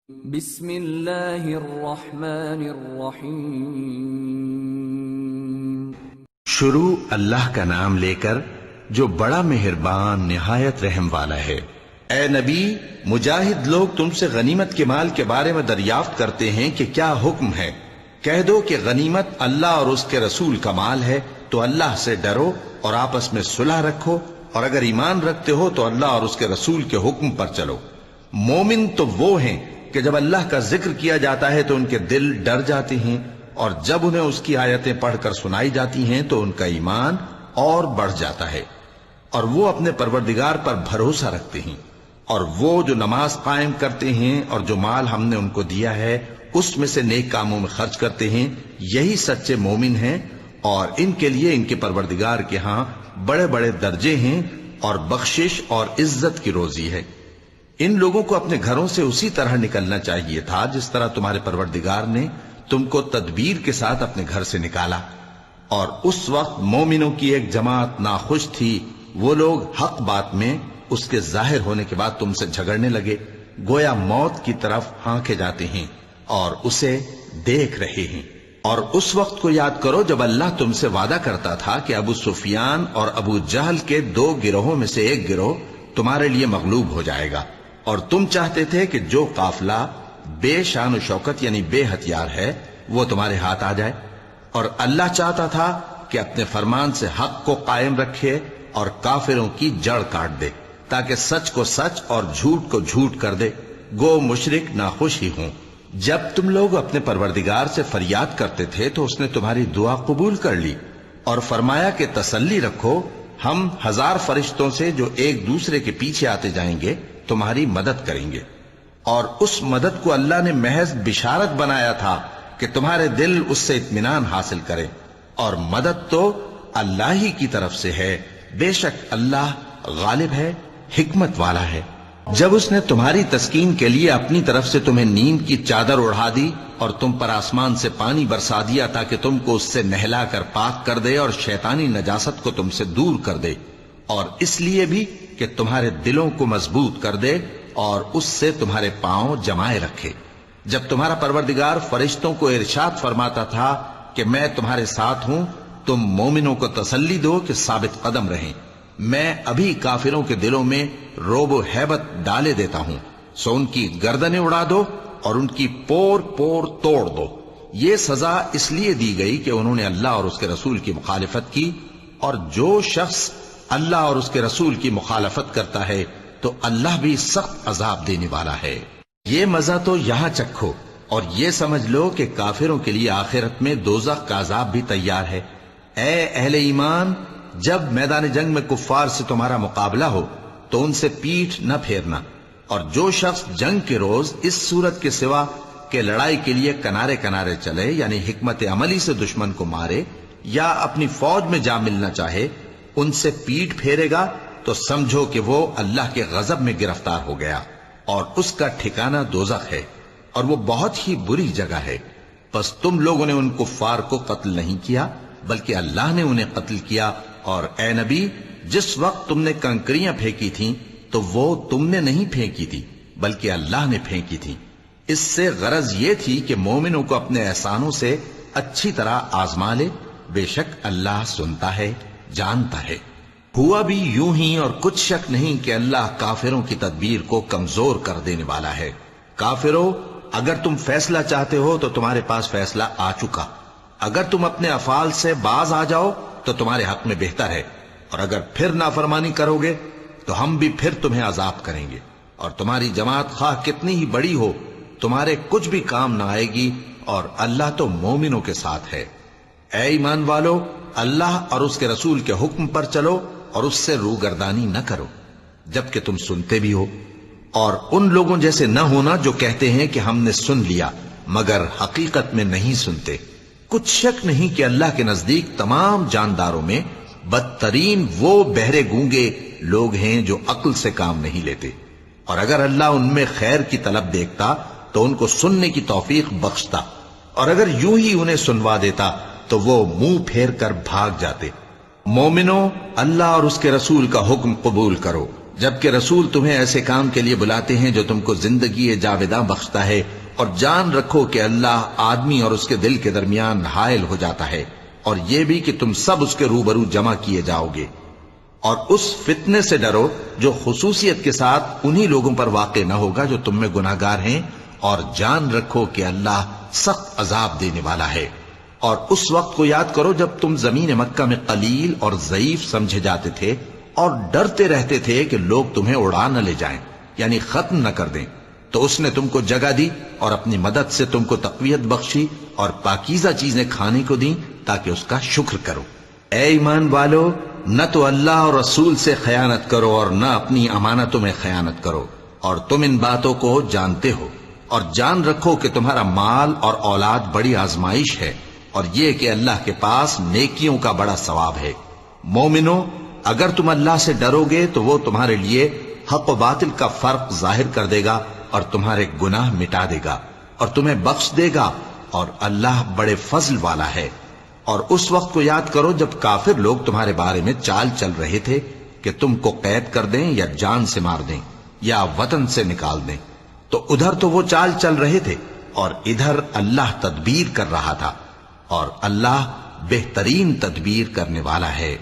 بسم اللہ الرحمن الرحیم۔ شروع اللہ کا نام لے کر جو بڑا مہربان نہایت رحم والا ہے۔ اے نبی، مجاہد لوگ تم سے غنیمت کے مال کے بارے میں دریافت کرتے ہیں کہ کیا حکم ہے۔ کہہ دو کہ غنیمت اللہ اور اس کے رسول کا مال ہے، تو اللہ سے ڈرو اور آپس میں صلح رکھو، اور اگر ایمان رکھتے ہو تو اللہ اور اس کے رسول کے حکم پر چلو۔ مومن تو وہ ہیں کہ جب اللہ کا ذکر کیا جاتا ہے تو ان کے دل ڈر جاتے ہیں، اور جب انہیں اس کی آیتیں پڑھ کر سنائی جاتی ہیں تو ان کا ایمان اور بڑھ جاتا ہے، اور وہ اپنے پروردگار پر بھروسہ رکھتے ہیں، اور وہ جو نماز قائم کرتے ہیں اور جو مال ہم نے ان کو دیا ہے اس میں سے نیک کاموں میں خرچ کرتے ہیں، یہی سچے مومن ہیں، اور ان کے لیے ان کے پروردگار کے ہاں بڑے بڑے درجے ہیں اور بخشش اور عزت کی روزی ہے۔ ان لوگوں کو اپنے گھروں سے اسی طرح نکلنا چاہیے تھا جس طرح تمہارے پروردگار نے تم کو تدبیر کے ساتھ اپنے گھر سے نکالا، اور اس وقت مومنوں کی ایک جماعت ناخوش تھی، وہ لوگ حق بات میں اس کے ظاہر ہونے کے بعد تم سے جھگڑنے لگے، گویا موت کی طرف ہانکے جاتے ہیں اور اسے دیکھ رہے ہیں۔ اور اس وقت کو یاد کرو جب اللہ تم سے وعدہ کرتا تھا کہ ابو سفیان اور ابو جہل کے دو گروہوں میں سے ایک گروہ تمہارے لیے مغلوب ہو جائے گا، اور تم چاہتے تھے کہ جو قافلہ بے شان و شوکت یعنی بے ہتھیار ہے وہ تمہارے ہاتھ آ جائے، اور اللہ چاہتا تھا کہ اپنے فرمان سے حق کو قائم رکھے اور کافروں کی جڑ کاٹ دے، تاکہ سچ کو سچ اور جھوٹ کو جھوٹ کر دے، گو مشرک ناخوش ہی ہوں۔ جب تم لوگ اپنے پروردگار سے فریاد کرتے تھے تو اس نے تمہاری دعا قبول کر لی، اور فرمایا کہ تسلی رکھو، ہم 1000 فرشتوں سے جو ایک دوسرے کے پیچھے آتے جائیں گے تمہاری مدد کریں گے۔ اور اس مدد کو اللہ نے محض بشارت بنایا تھا کہ تمہارے دل اس سے اطمینان حاصل کریں، اور مدد تو اللہ ہی کی طرف سے ہے، بے شک اللہ غالب ہے، حکمت والا ہے۔ جب اس نے تمہاری تسکین کے لیے اپنی طرف سے تمہیں نیند کی چادر اڑھا دی اور تم پر آسمان سے پانی برسا دیا تاکہ تم کو اس سے نہلا کر پاک کر دے اور شیطانی نجاست کو تم سے دور کر دے، اور اس لیے بھی کہ تمہارے دلوں کو مضبوط کر دے اور اس سے تمہارے پاؤں جمائے رکھے۔ جب تمہارا پروردگار فرشتوں کو ارشاد فرماتا تھا کہ میں تمہارے ساتھ ہوں، تم مومنوں کو تسلی دو کہ ثابت قدم رہیں، میں ابھی کافروں کے دلوں میں روب و ہیبت ڈالے دیتا ہوں، سو ان کی گردنیں اڑا دو اور ان کی پور پور توڑ دو۔ یہ سزا اس لیے دی گئی کہ انہوں نے اللہ اور اس کے رسول کی مخالفت کی، اور جو شخص اللہ اور اس کے رسول کی مخالفت کرتا ہے تو اللہ بھی سخت عذاب دینے والا ہے۔ یہ مزہ تو یہاں چکھو، اور یہ سمجھ لو کہ کافروں کے لیے آخرت میں دوزخ کا عذاب بھی تیار ہے۔ اے اہل ایمان، جب میدان جنگ میں کفار سے تمہارا مقابلہ ہو تو ان سے پیٹھ نہ پھیرنا، اور جو شخص جنگ کے روز اس صورت کے سوا کہ لڑائی کے لیے کنارے کنارے چلے یعنی حکمت عملی سے دشمن کو مارے یا اپنی فوج میں جا ملنا چاہے، ان سے پیٹ پھیرے گا تو سمجھو کہ وہ اللہ کے غضب میں گرفتار ہو گیا، اور اس کا ٹھکانہ دوزخ ہے، اور وہ بہت ہی بری جگہ ہے۔ پس تم لوگوں نے ان کفار کو قتل نہیں کیا بلکہ اللہ نے انہیں قتل کیا، اور اے نبی، جس وقت تم نے کنکریاں پھینکی تھیں تو وہ تم نے نہیں پھینکی تھی بلکہ اللہ نے پھینکی تھی۔ اس سے غرض یہ تھی کہ مومنوں کو اپنے احسانوں سے اچھی طرح آزما لے، بے شک اللہ سنتا ہے، جانتا ہے۔ ہوا بھی یوں ہی، اور کچھ شک نہیں کہ اللہ کافروں کی تدبیر کو کمزور کر دینے والا ہے۔ کافروں، اگر تم فیصلہ چاہتے ہو تو تمہارے پاس فیصلہ آ چکا، اگر تم اپنے افعال سے باز آ جاؤ تو تمہارے حق میں بہتر ہے، اور اگر پھر نافرمانی کرو گے تو ہم بھی پھر تمہیں عذاب کریں گے، اور تمہاری جماعت خواہ کتنی ہی بڑی ہو تمہارے کچھ بھی کام نہ آئے گی، اور اللہ تو مومنوں کے ساتھ ہے۔ اے ایمان والو، اللہ اور اس کے رسول کے حکم پر چلو اور اس سے روگردانی نہ کرو جبکہ تم سنتے بھی ہو، اور ان لوگوں جیسے نہ ہونا جو کہتے ہیں کہ ہم نے سن لیا مگر حقیقت میں نہیں سنتے۔ کچھ شک نہیں کہ اللہ کے نزدیک تمام جانداروں میں بدترین وہ بہرے گونگے لوگ ہیں جو عقل سے کام نہیں لیتے، اور اگر اللہ ان میں خیر کی طلب دیکھتا تو ان کو سننے کی توفیق بخشتا، اور اگر یوں ہی انہیں سنوا دیتا تو وہ منہ پھیر کر بھاگ جاتے۔ مومنوں، اللہ اور اس کے رسول کا حکم قبول کرو، جبکہ رسول تمہیں ایسے کام کے لیے بلاتے ہیں جو تم کو زندگی جاوداں بخشتا ہے، اور جان رکھو کہ اللہ آدمی اور اس کے دل کے درمیان حائل ہو جاتا ہے، اور یہ بھی کہ تم سب اس کے روبرو جمع کیے جاؤ گے۔ اور اس فتنے سے ڈرو جو خصوصیت کے ساتھ انہی لوگوں پر واقع نہ ہوگا جو تم میں گناہگار ہیں، اور جان رکھو کہ اللہ سخت عذاب دینے والا ہے۔ اور اس وقت کو یاد کرو جب تم زمین مکہ میں قلیل اور ضعیف سمجھے جاتے تھے اور ڈرتے رہتے تھے کہ لوگ تمہیں اڑا نہ لے جائیں، یعنی ختم نہ کر دیں، تو اس نے تم کو جگہ دی اور اپنی مدد سے تم کو تقویت بخشی اور پاکیزہ چیزیں کھانے کو دیں تاکہ اس کا شکر کرو۔ اے ایمان والو، نہ تو اللہ اور رسول سے خیانت کرو اور نہ اپنی امانتوں میں خیانت کرو، اور تم ان باتوں کو جانتے ہو، اور جان رکھو کہ تمہارا مال اور اولاد بڑی آزمائش ہے، اور یہ کہ اللہ کے پاس نیکیوں کا بڑا ثواب ہے۔ مومنو، اگر تم اللہ سے ڈرو گے تو وہ تمہارے لیے حق و باطل کا فرق ظاہر کر دے گا اور تمہارے گناہ مٹا دے گا اور تمہیں بخش دے گا، اور اللہ بڑے فضل والا ہے۔ اور اس وقت کو یاد کرو جب کافر لوگ تمہارے بارے میں چال چل رہے تھے کہ تم کو قید کر دیں یا جان سے مار دیں یا وطن سے نکال دیں، تو ادھر تو وہ چال چل رہے تھے اور ادھر اللہ تدبیر کر رہا تھا، اور اللہ بہترین تدبیر کرنے والا ہے۔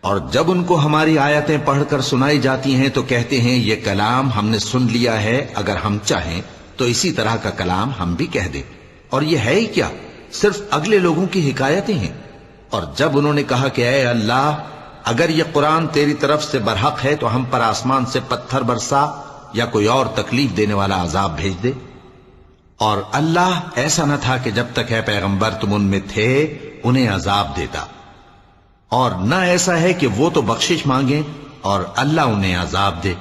اور جب ان کو ہماری آیتیں پڑھ کر سنائی جاتی ہیں تو کہتے ہیں یہ کلام ہم نے سن لیا ہے، اگر ہم چاہیں تو اسی طرح کا کلام ہم بھی کہہ دیں، اور یہ ہے ہی کیا، صرف اگلے لوگوں کی حکایتیں ہیں۔ اور جب انہوں نے کہا کہ اے اللہ، اگر یہ قرآن تیری طرف سے برحق ہے تو ہم پر آسمان سے پتھر برسا یا کوئی اور تکلیف دینے والا عذاب بھیج دے۔ اور اللہ ایسا نہ تھا کہ جب تک اے پیغمبر تم ان میں تھے انہیں عذاب دیتا، اور نہ ایسا ہے کہ وہ تو بخشش مانگیں اور اللہ انہیں عذاب دے۔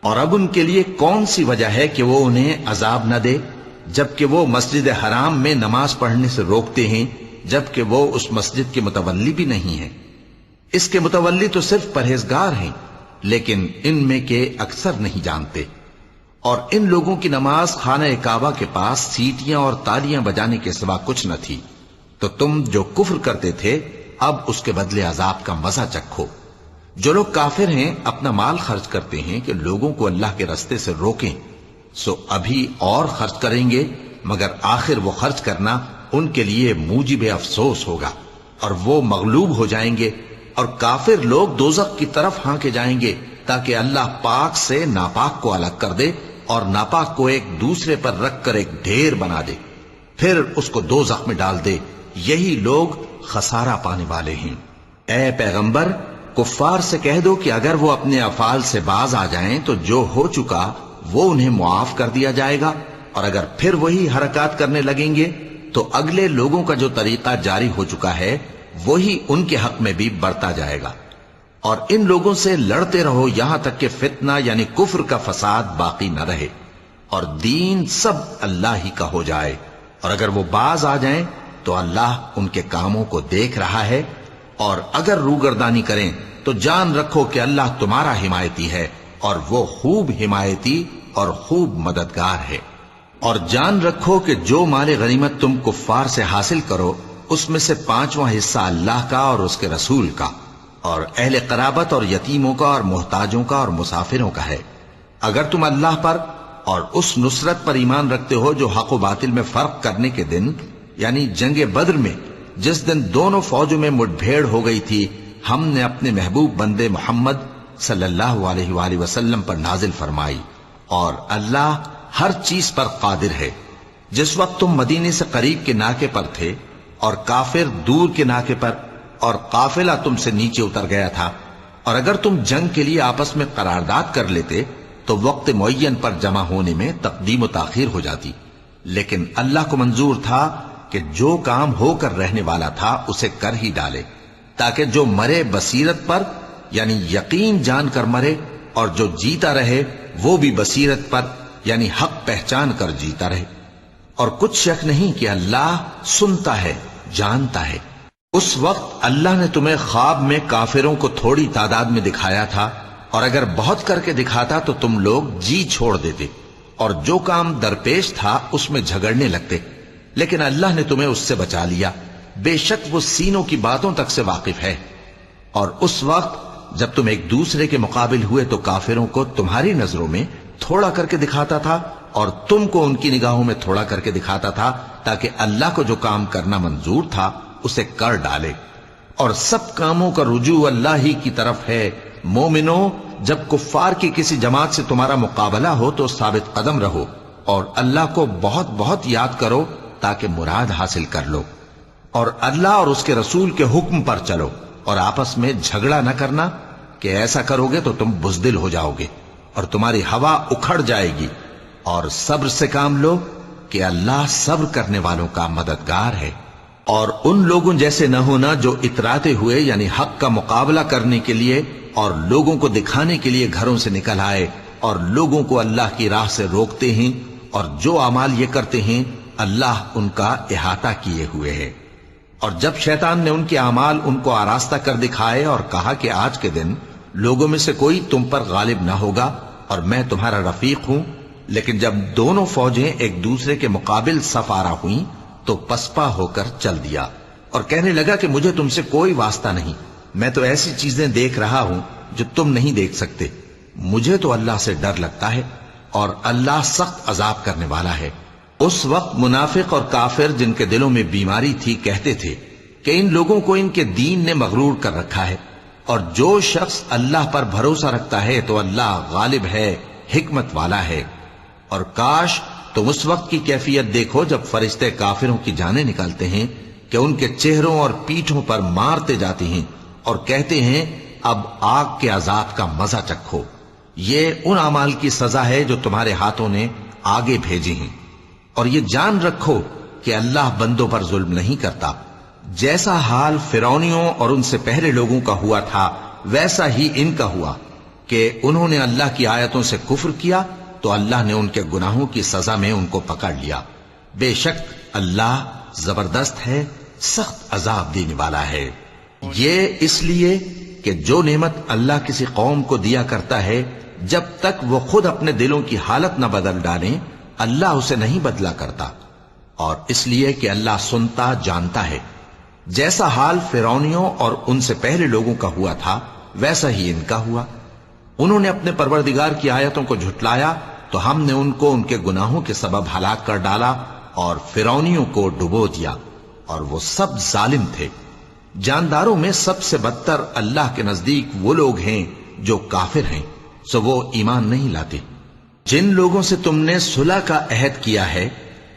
اور اب ان کے لیے کون سی وجہ ہے کہ وہ انہیں عذاب نہ دے، جبکہ وہ مسجد حرام میں نماز پڑھنے سے روکتے ہیں، جبکہ وہ اس مسجد کے متولی بھی نہیں ہیں۔ اس کے متولی تو صرف پرہیزگار ہیں، لیکن ان میں کے اکثر نہیں جانتے۔ اور ان لوگوں کی نماز خانہ کعبہ کے پاس سیٹیاں اور تالیاں بجانے کے سوا کچھ نہ تھی، تو تم جو کفر کرتے تھے اب اس کے بدلے عذاب کا مزہ چکھو۔ جو لوگ کافر ہیں اپنا مال خرچ کرتے ہیں کہ لوگوں کو اللہ کے رستے سے روکیں، سو ابھی اور خرچ کریں گے، مگر آخر وہ خرچ کرنا ان کے لیے موجب افسوس ہوگا، اور وہ مغلوب ہو جائیں گے، اور کافر لوگ دوزخ کی طرف ہانکے جائیں گے تاکہ اللہ پاک سے ناپاک کو الگ کر دے اور ناپاک کو ایک دوسرے پر رکھ کر ایک ڈھیر بنا دے، پھر اس کو دوزخ میں ڈال دے۔ یہی لوگ خسارہ پانے والے ہیں۔ اے پیغمبر، کفار سے کہہ دو کہ اگر وہ اپنے افعال سے باز آ جائیں تو جو ہو چکا وہ انہیں معاف کر دیا جائے گا، اور اگر پھر وہی حرکات کرنے لگیں گے تو اگلے لوگوں کا جو طریقہ جاری ہو چکا ہے وہی ان کے حق میں بھی بڑھتا جائے گا۔ اور ان لوگوں سے لڑتے رہو یہاں تک کہ فتنہ یعنی کفر کا فساد باقی نہ رہے اور دین سب اللہ ہی کا ہو جائے، اور اگر وہ باز آ جائیں تو اللہ ان کے کاموں کو دیکھ رہا ہے، اور اگر روگردانی کریں تو جان رکھو کہ اللہ تمہارا حمایتی ہے، اور وہ خوب حمایتی اور خوب مددگار ہے۔ اور جان رکھو کہ جو مال غنیمت تم کفار سے حاصل کرو اس میں سے 5واں حصہ اللہ کا اور اس کے رسول کا اور اہل قرابت اور یتیموں کا اور محتاجوں کا اور مسافروں کا ہے۔ اگر تم اللہ پر اور اس نصرت پر ایمان رکھتے ہو جو حق و باطل میں فرق کرنے کے دن یعنی جنگ بدر میں جس دن دونوں فوجوں میں مٹ بھیڑ ہو گئی تھی، ہم نے اپنے محبوب بندے محمد صلی اللہ علیہ وآلہ وسلم پر نازل فرمائی، اور اللہ ہر چیز پر قادر ہے۔ جس وقت تم مدینے سے قریب کے ناکے پر تھے اور کافر دور کے ناکے پر، اور قافلہ تم سے نیچے اتر گیا تھا، اور اگر تم جنگ کے لیے آپس میں قرارداد کر لیتے تو وقت معین پر جمع ہونے میں تقدیم و تاخیر ہو جاتی، لیکن اللہ کو منظور تھا کہ جو کام ہو کر رہنے والا تھا اسے کر ہی ڈالے، تاکہ جو مرے بصیرت پر یعنی یقین جان کر مرے، اور جو جیتا رہے وہ بھی بصیرت پر یعنی حق پہچان کر جیتا رہے۔ اور کچھ شک نہیں کہ اللہ سنتا ہے، جانتا ہے۔ اس وقت اللہ نے تمہیں خواب میں کافروں کو تھوڑی تعداد میں دکھایا تھا، اور اگر بہت کر کے دکھاتا تو تم لوگ جی چھوڑ دیتے اور جو کام درپیش تھا اس میں جھگڑنے لگتے، لیکن اللہ نے تمہیں اس سے بچا لیا، بے شک وہ سینوں کی باتوں تک سے واقف ہے۔ اور اس وقت جب تم ایک دوسرے کے مقابل ہوئے تو کافروں کو تمہاری نظروں میں تھوڑا کر کے دکھاتا تھا اور تم کو ان کی نگاہوں میں تھوڑا کر کے دکھاتا تھا، تاکہ اللہ کو جو کام کرنا منظور تھا اسے کر ڈالے، اور سب کاموں کا رجوع اللہ ہی کی طرف ہے۔ مومنو، جب کفار کی کسی جماعت سے تمہارا مقابلہ ہو تو ثابت قدم رہو اور اللہ کو بہت بہت یاد کرو تاکہ مراد حاصل کر لو، اور اللہ اور اس کے رسول کے حکم پر چلو، اور آپس میں جھگڑا نہ کرنا کہ ایسا کرو گے تو تم بزدل ہو جاؤ گے اور تمہاری ہوا اکھڑ جائے گی، اور صبر سے کام لو کہ اللہ صبر کرنے والوں کا مددگار ہے۔ اور ان لوگوں جیسے نہ ہونا جو اتراتے ہوئے یعنی حق کا مقابلہ کرنے کے لیے اور لوگوں کو دکھانے کے لیے گھروں سے نکل آئے اور لوگوں کو اللہ کی راہ سے روکتے ہیں، اور جو اعمال یہ کرتے ہیں اللہ ان کا احاطہ کیے ہوئے ہے۔ اور جب شیطان نے ان کے اعمال ان کو آراستہ کر دکھائے اور کہا کہ آج کے دن لوگوں میں سے کوئی تم پر غالب نہ ہوگا اور میں تمہارا رفیق ہوں، لیکن جب دونوں فوجیں ایک دوسرے کے مقابل صف آرا ہوئیں تو پسپا ہو کر چل دیا اور کہنے لگا کہ مجھے تم سے کوئی واسطہ نہیں، میں تو ایسی چیزیں دیکھ رہا ہوں جو تم نہیں دیکھ سکتے، مجھے تو اللہ سے ڈر لگتا ہے اور اللہ سخت عذاب کرنے والا ہے۔ اس وقت منافق اور کافر جن کے دلوں میں بیماری تھی کہتے تھے کہ ان لوگوں کو ان کے دین نے مغرور کر رکھا ہے، اور جو شخص اللہ پر بھروسہ رکھتا ہے تو اللہ غالب ہے، حکمت والا ہے۔ اور کاش تم اس وقت کی کیفیت دیکھو جب فرشتے کافروں کی جانیں نکالتے ہیں کہ ان کے چہروں اور پیٹھوں پر مارتے جاتے ہیں اور کہتے ہیں اب آگ کے عذاب کا مزہ چکھو، یہ ان اعمال کی سزا ہے جو تمہارے ہاتھوں نے آگے بھیجی ہیں۔ اور یہ جان رکھو کہ اللہ بندوں پر ظلم نہیں کرتا، جیسا حال فرعونیوں اور ان سے پہلے لوگوں کا ہوا تھا ویسا ہی ان کا ہوا کہ انہوں نے اللہ کی آیتوں سے کفر کیا تو اللہ نے ان کے گناہوں کی سزا میں ان کو پکڑ لیا۔ بے شک اللہ زبردست ہے، سخت عذاب دینے والا ہے۔ یہ اس لیے کہ جو نعمت اللہ کسی قوم کو دیا کرتا ہے جب تک وہ خود اپنے دلوں کی حالت نہ بدل ڈالیں اللہ اسے نہیں بدلا کرتا، اور اس لیے کہ اللہ سنتا جانتا ہے۔ جیسا حال فرعونیوں اور ان سے پہلے لوگوں کا ہوا تھا ویسا ہی ان کا ہوا۔ انہوں نے اپنے پروردگار کی آیتوں کو جھٹلایا تو ہم نے ان کو ان کے گناہوں کے سبب ہلاک کر ڈالا اور فرعونیوں کو ڈبو دیا، اور وہ سب ظالم تھے۔ جانداروں میں سب سے بدتر اللہ کے نزدیک وہ لوگ ہیں جو کافر ہیں، سو وہ ایمان نہیں لاتے۔ جن لوگوں سے تم نے صلح کا عہد کیا ہے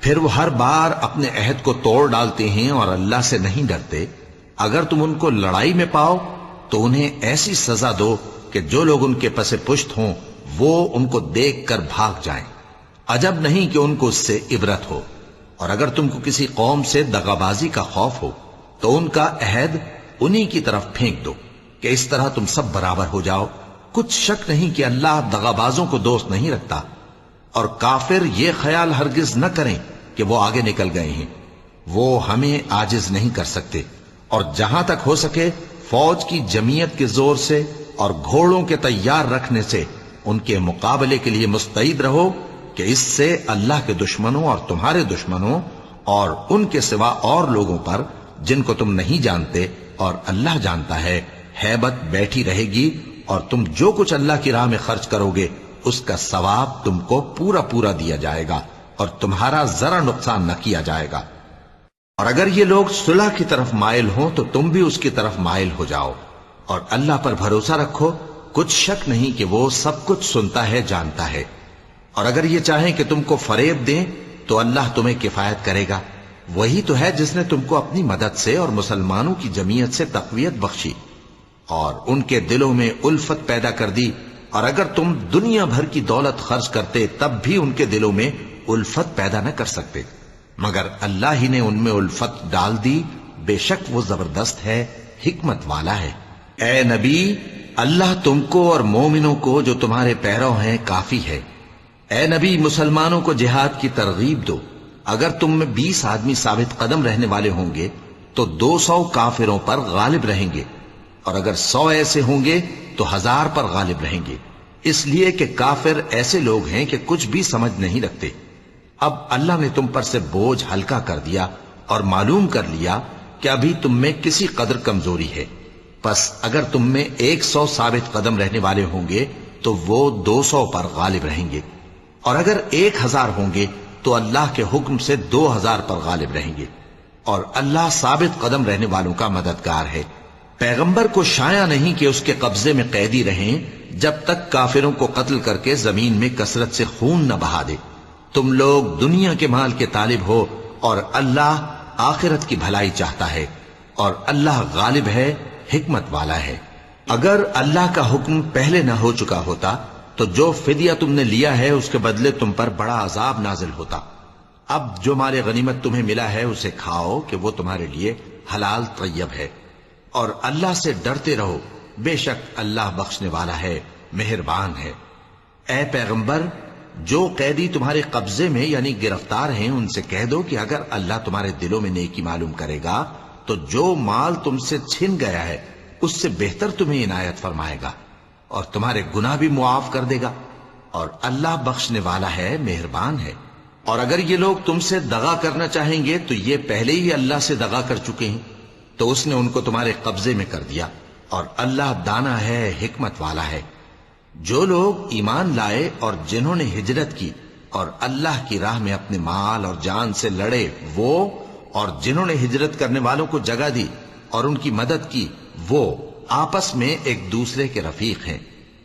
پھر وہ ہر بار اپنے عہد کو توڑ ڈالتے ہیں اور اللہ سے نہیں ڈرتے، اگر تم ان کو لڑائی میں پاؤ تو انہیں ایسی سزا دو کہ جو لوگ ان کے پس پشت ہوں وہ ان کو دیکھ کر بھاگ جائیں، عجب نہیں کہ ان کو اس سے عبرت ہو۔ اور اگر تم کو کسی قوم سے دغابازی کا خوف ہو تو ان کا عہد انہی کی طرف پھینک دو کہ اس طرح تم سب برابر ہو جاؤ۔ کچھ شک نہیں کہ اللہ دغابازوں کو دوست نہیں رکھتا، اور کافر یہ خیال ہرگز نہ کریں کہ وہ آگے نکل گئے ہیں، وہ ہمیں عاجز نہیں کر سکتے۔ اور جہاں تک ہو سکے فوج کی جمعیت کے زور سے اور گھوڑوں کے تیار رکھنے سے ان کے مقابلے کے لیے مستعد رہو کہ اس سے اللہ کے دشمنوں اور تمہارے دشمنوں اور ان کے سوا اور لوگوں پر جن کو تم نہیں جانتے اور اللہ جانتا ہے ہیبت بیٹھی رہے گی، اور تم جو کچھ اللہ کی راہ میں خرچ کرو گے اس کا ثواب تم کو پورا پورا دیا جائے گا اور تمہارا ذرا نقصان نہ کیا جائے گا۔ اور اگر یہ لوگ صلح کی طرف مائل ہوں تو تم بھی اس کی طرف مائل ہو جاؤ، اور اللہ پر بھروسہ رکھو، کچھ شک نہیں کہ وہ سب کچھ سنتا ہے جانتا ہے۔ اور اگر یہ چاہیں کہ تم کو فریب دیں تو اللہ تمہیں کفایت کرے گا، وہی تو ہے جس نے تم کو اپنی مدد سے اور مسلمانوں کی جمعیت سے تقویت بخشی اور ان کے دلوں میں الفت پیدا کر دی، اور اگر تم دنیا بھر کی دولت خرچ کرتے تب بھی ان کے دلوں میں الفت پیدا نہ کر سکتے، مگر اللہ ہی نے ان میں الفت ڈال دی، بے شک وہ زبردست ہے، حکمت والا ہے۔ اے نبی، اللہ تم کو اور مومنوں کو جو تمہارے پیرو ہیں کافی ہے۔ اے نبی، مسلمانوں کو جہاد کی ترغیب دو، اگر تم میں 20 آدمی ثابت قدم رہنے والے ہوں گے تو 200 کافروں پر غالب رہیں گے، اور اگر 100 ایسے ہوں گے تو 1000 پر غالب رہیں گے، اس لیے کہ کافر ایسے لوگ ہیں کہ کچھ بھی سمجھ نہیں رکھتے۔ اب اللہ نے تم پر سے بوجھ ہلکا کر دیا اور معلوم کر لیا کہ ابھی تم میں کسی قدر کمزوری ہے، پس اگر تم میں 100 ثابت قدم رہنے والے ہوں گے تو وہ 200 پر غالب رہیں گے، اور اگر 1000 ہوں گے تو اللہ کے حکم سے 2000 پر غالب رہیں گے، اور اللہ ثابت قدم رہنے والوں کا مددگار ہے۔ پیغمبر کو شایع نہیں کہ اس کے قبضے میں قیدی رہیں جب تک کافروں کو قتل کر کے زمین میں کثرت سے خون نہ بہا دے۔ تم لوگ دنیا کے مال کے طالب ہو اور اللہ آخرت کی بھلائی چاہتا ہے، اور اللہ غالب ہے، حکمت والا ہے۔ اگر اللہ کا حکم پہلے نہ ہو چکا ہوتا تو جو فدیہ تم نے لیا ہے اس کے بدلے تم پر بڑا عذاب نازل ہوتا۔ اب جو مال غنیمت تمہیں ملا ہے اسے کھاؤ کہ وہ تمہارے لیے حلال طیب ہے، اور اللہ سے ڈرتے رہو، بے شک اللہ بخشنے والا ہے، مہربان ہے۔ اے پیغمبر، جو قیدی تمہارے قبضے میں یعنی گرفتار ہیں ان سے کہہ دو کہ اگر اللہ تمہارے دلوں میں نیکی معلوم کرے گا تو جو مال تم سے چھن گیا ہے اس سے بہتر تمہیں عنایت فرمائے گا، اور تمہارے گناہ بھی معاف کر دے گا، اور اللہ بخشنے والا ہے، مہربان ہے۔ اور اگر یہ لوگ تم سے دغا کرنا چاہیں گے تو یہ پہلے ہی اللہ سے دغا کر چکے ہیں، تو اس نے ان کو تمہارے قبضے میں کر دیا، اور اللہ دانا ہے، حکمت والا ہے۔ جو لوگ ایمان لائے اور جنہوں نے ہجرت کی اور اللہ کی راہ میں اپنے مال اور جان سے لڑے، وہ اور جنہوں نے ہجرت کرنے والوں کو جگہ دی اور ان کی مدد کی، وہ آپس میں ایک دوسرے کے رفیق ہیں۔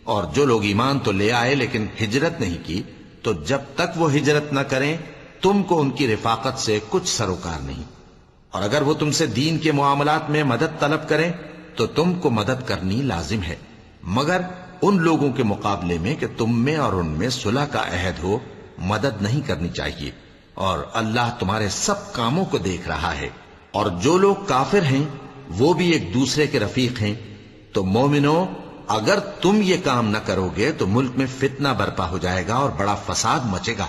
اور جو لوگ ایمان تو لے آئے لیکن ہجرت نہیں کی، تو جب تک وہ ہجرت نہ کریں تم کو ان کی رفاقت سے کچھ سروکار نہیں، اور اگر وہ تم سے دین کے معاملات میں مدد طلب کریں تو تم کو مدد کرنی لازم ہے، مگر ان لوگوں کے مقابلے میں کہ تم میں اور ان میں صلح کا عہد ہو مدد نہیں کرنی چاہیے، اور اللہ تمہارے سب کاموں کو دیکھ رہا ہے۔ اور جو لوگ کافر ہیں وہ بھی ایک دوسرے کے رفیق ہیں۔ تو مومنو، اگر تم یہ کام نہ کرو گے تو ملک میں فتنہ برپا ہو جائے گا اور بڑا فساد مچے گا۔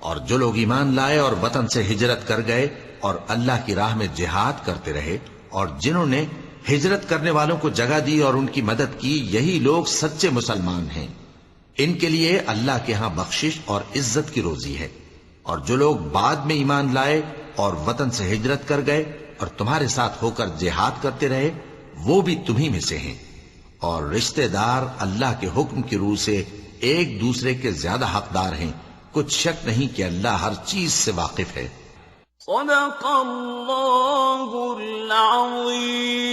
اور جو لوگ ایمان لائے اور وطن سے ہجرت کر گئے اور اللہ کی راہ میں جہاد کرتے رہے، اور جنہوں نے ہجرت کرنے والوں کو جگہ دی اور ان کی مدد کی، یہی لوگ سچے مسلمان ہیں۔ ان کے لیے اللہ کے ہاں بخشش اور عزت کی روزی ہے۔ اور جو لوگ بعد میں ایمان لائے اور وطن سے ہجرت کر گئے اور تمہارے ساتھ ہو کر جہاد کرتے رہے، وہ بھی تمہیں میں سے ہیں۔ اور رشتہ دار اللہ کے حکم کی روح سے ایک دوسرے کے زیادہ حقدار ہیں، کچھ شک نہیں کہ اللہ ہر چیز سے واقف ہے۔ صدق اللہ العظیم۔